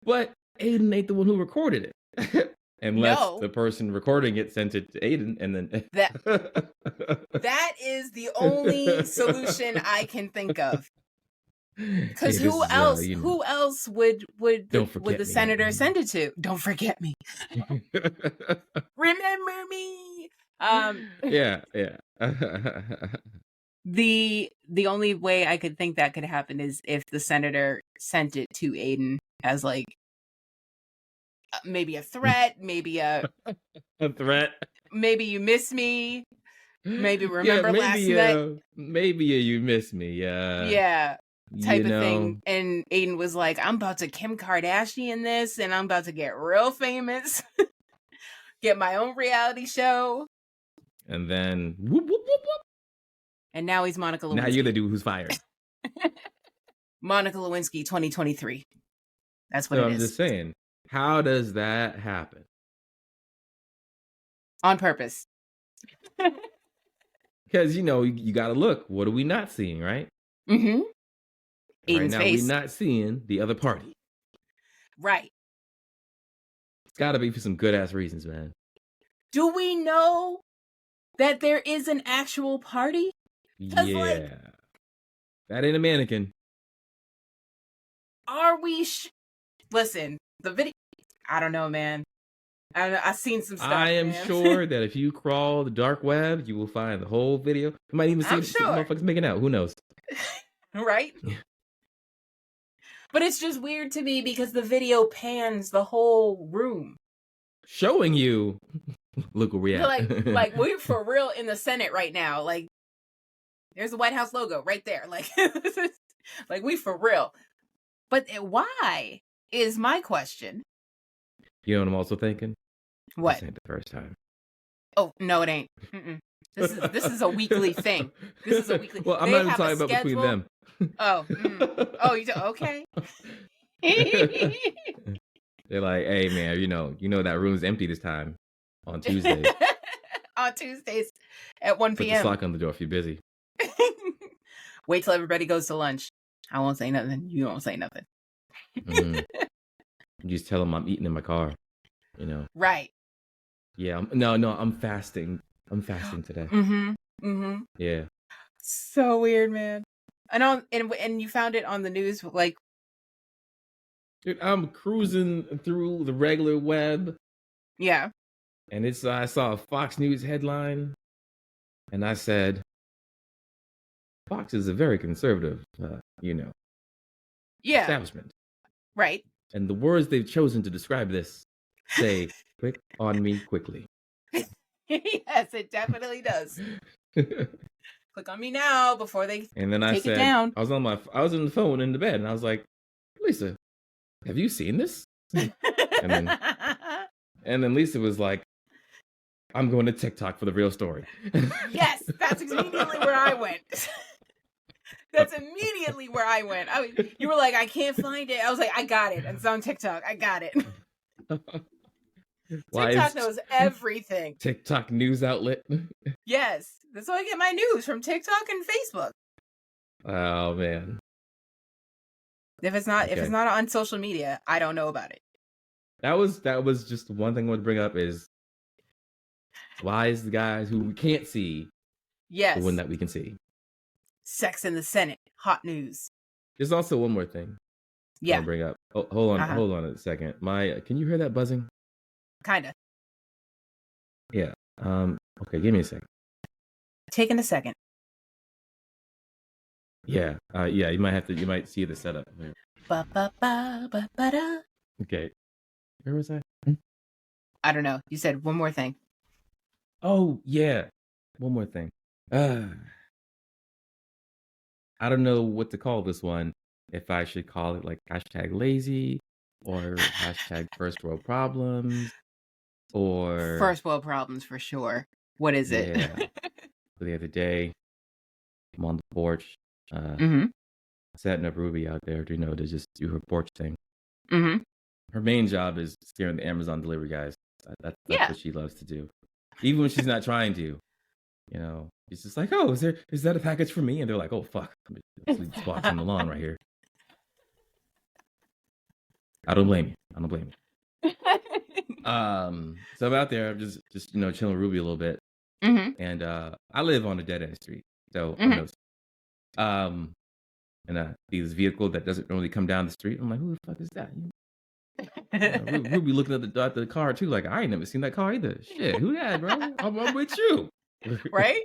But Aiden ain't the one who recorded it. Unless No. the person recording it sent it to Aiden and then That is the only solution I can think of. Because who else would the senator me. send it to? Don't forget me. Remember me. Yeah. The only way I could think that could happen is if the senator sent it to Aiden as like maybe a threat, maybe a threat. Maybe you miss me. Maybe remember last night. Maybe you miss me. Yeah. Type you of thing. And Aiden was like, I'm about to Kim Kardashian this and I'm about to get real famous. Get my own reality show. And then whoop, whoop, whoop, whoop. And now he's Monica Lewinsky. Now you're the dude who's fired. Monica Lewinsky 2023. That's what So it I'm is. just saying, how does that happen? On purpose. Because you got to look. What are we not seeing, right? Mm-hmm. Right Aiden's now, face. we're not seeing the other party. Right. It's got to be for some good ass reasons, man. Do we know that there is an actual party? Yeah, that ain't a mannequin. Are we? Listen, the video. I don't know, man. I've seen some stuff. I am man. sure that if you crawl the dark web, you will find the whole video. You might even see I'm some sure. motherfuckers making out. Who knows? Right? Yeah. But it's just weird to me because the video pans the whole room. Showing you, look where we at. Like we're for real in the Senate right now. Like, there's the White House logo right there. Like, like we for real. But why is my question? You know what I'm also thinking? What? This ain't the first time. Oh no, it ain't. Mm-mm. This is a weekly thing. This is a weekly. Well, I'm They not even have a talking about between schedule. them. Oh, oh, okay. They're like, hey man, you know that room's empty this time on Tuesday. On Tuesdays at 1 Put the p.m. sock on the door if you're busy. Wait till everybody goes to lunch. I won't say nothing. You won't say nothing. Mhm. You just tell them I'm eating in my car. You know. Right. Yeah. I'm fasting. I'm fasting today. Mm-hmm. Mm-hmm. Yeah. So weird, man. And you found it on the news, like, Dude, I'm cruising through the regular web, yeah. and I saw a Fox News headline, and I said, Fox is a very conservative, Yeah. establishment. Right. And the words they've chosen to describe this say, "Click on me quickly." Yes, it definitely does. Click on me now before they And then I take said, it down. I was on the phone in the bed, and I was like, Lisa, have you seen this? And then Lisa was like, I'm going to TikTok for the real story. Yes, that's immediately where I went. That's immediately where I went. You were like, I can't find it. I was like, I got it. It's on TikTok. I got it. Why TikTok is knows everything. TikTok news outlet? Yes, that's how I get my news, from TikTok and Facebook. Oh man. If it's not Okay. on social media, I don't know about it. That was just one thing I wanted to bring up is wise guys who we can't see Yes. the one that we can see. Sex in the Senate. Hot news. There's also one more thing I Yeah, want to bring up. Oh, hold Uh-huh. on a second. Can you hear that buzzing? kind of. Yeah. Okay, give me a second. Taking a second. Yeah. Yeah, you might see the setup here. Ba ba ba ba ba da. Okay. Where was I? I don't know. You said one more thing. Oh, yeah. One more thing. I don't know what to call this one. If I should call it like hashtag lazy or hashtag first world problems or First world problems for sure. What is it? Yeah. The other day, I'm on the porch, Mm-hmm. setting up Ruby out there, to just do her porch thing. Mm-hmm. Her main job is scaring the Amazon delivery guys. That's Yeah. what she loves to do. Even when she's not trying to, she's just like, oh, is that a package for me? And they're like, oh, fuck. Let's leave this box on the lawn right here. I don't blame you. So I'm out there, I'm just chilling with Ruby a little bit. Mm-hmm. And I live on a dead end street. So Mhm. I know. And I see this vehicle that doesn't normally come down the street. I'm like, who the fuck is that? Ruby looking at the car too, like, I ain't never seen that car either. Shit, who that, bro? I'm with you. Right?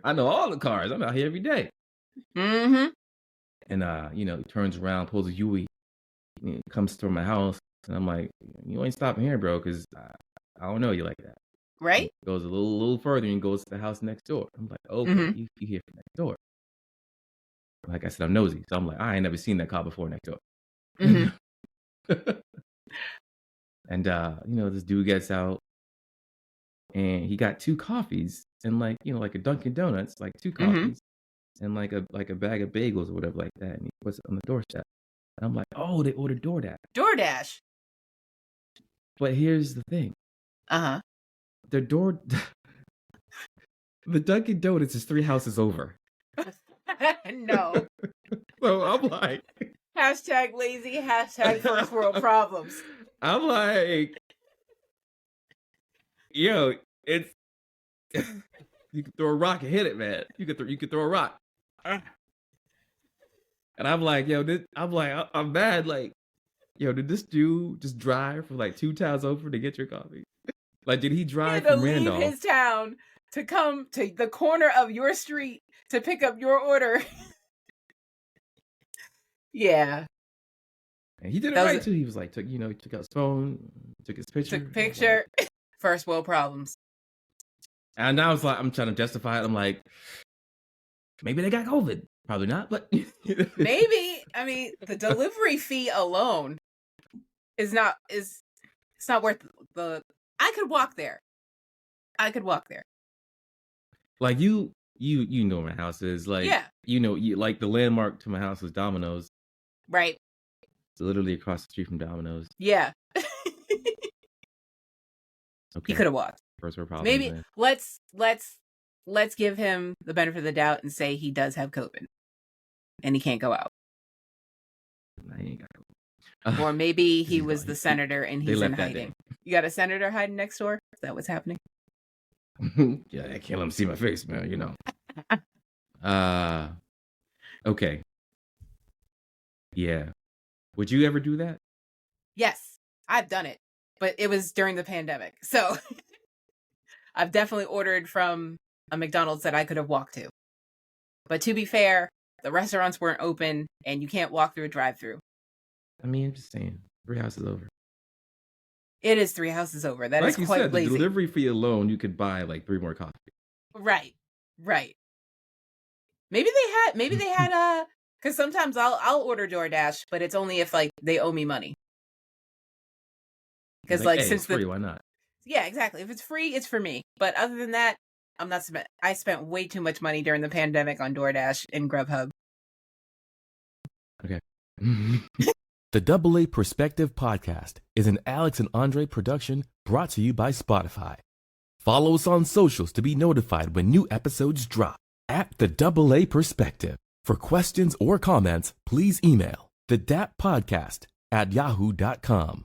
I know all the cars. I'm out here every day. Mm-hmm. And he turns around, pulls a Yui, comes to my house, and I'm like, you ain't stopping here, bro, because I don't know you like that. Right? Goes a little further and goes to the house next door. I'm like, okay, Mhm. you here from next door. Like I said, I'm nosy. So I'm like, I ain't never seen that car before next door. Mhm. And this dude gets out and he got 2 coffees and like a Dunkin' Donuts, like 2 Mhm. coffees and like a bag of bagels or whatever like that. And he puts it on the doorstep. And I'm like, oh, they ordered DoorDash. DoorDash. But here's the thing. Uh-huh. The Dunkin' Donuts is 3 houses over. No. So I'm like, Hashtag lazy, hashtag first world problems. I'm like, yo, it's you can throw a rock and hit it, man. You could throw a rock. And I'm like, yo, I'm mad. Like, yo, did this dude just drive from like 2 towns over to get your coffee? Like, did he He drive had to from leave Randolph? his town to come to the corner of your street to pick up your order. Yeah. And he did it That was right it. too. He was like, took out his phone, took his picture. Took a picture. First world problems. And now it's like I'm trying to justify it. I'm like, maybe they got COVID. Probably not, but Maybe. I mean, the delivery fee alone is not worth the. I could walk there. like you know where my house is. Like Yeah. you like the landmark to my house is Domino's. Right. It's literally across the street from Domino's. Yeah. Okay. He could have walked. First world problems. Maybe man. let's give him the benefit of the doubt and say he does have COVID and he can't go out. I ain't got Or maybe he He's was not- the senator and they he's in left that hiding. You got a senator hiding next door? Is that what's happening? Yeah, I can't let him see my face, man. You know. Okay. Yeah. Would you ever do that? Yes, I've done it, but it was during the pandemic. So I've definitely ordered from a McDonald's that I could have walked to. But to be fair, the restaurants weren't open and you can't walk through a drive-through. I mean, I'm just saying. 3 houses over. It is 3 houses over. That like is you quite said, lazy. the delivery fee alone, you could buy like 3 more coffees. Right. Maybe they had because sometimes I'll order DoorDash, but it's only if like they owe me money. Because like hey, since it's free, why not? yeah, exactly. If it's free, it's for me. But other than that, I spent way too much money during the pandemic on DoorDash and Grubhub. Okay. The Double A Perspective Podcast is an Alex and Andre production brought to you by Spotify. Follow us on socials to be notified when new episodes drop at The Double A Perspective. For questions or comments, please email the DAP Podcast at yahoo.com.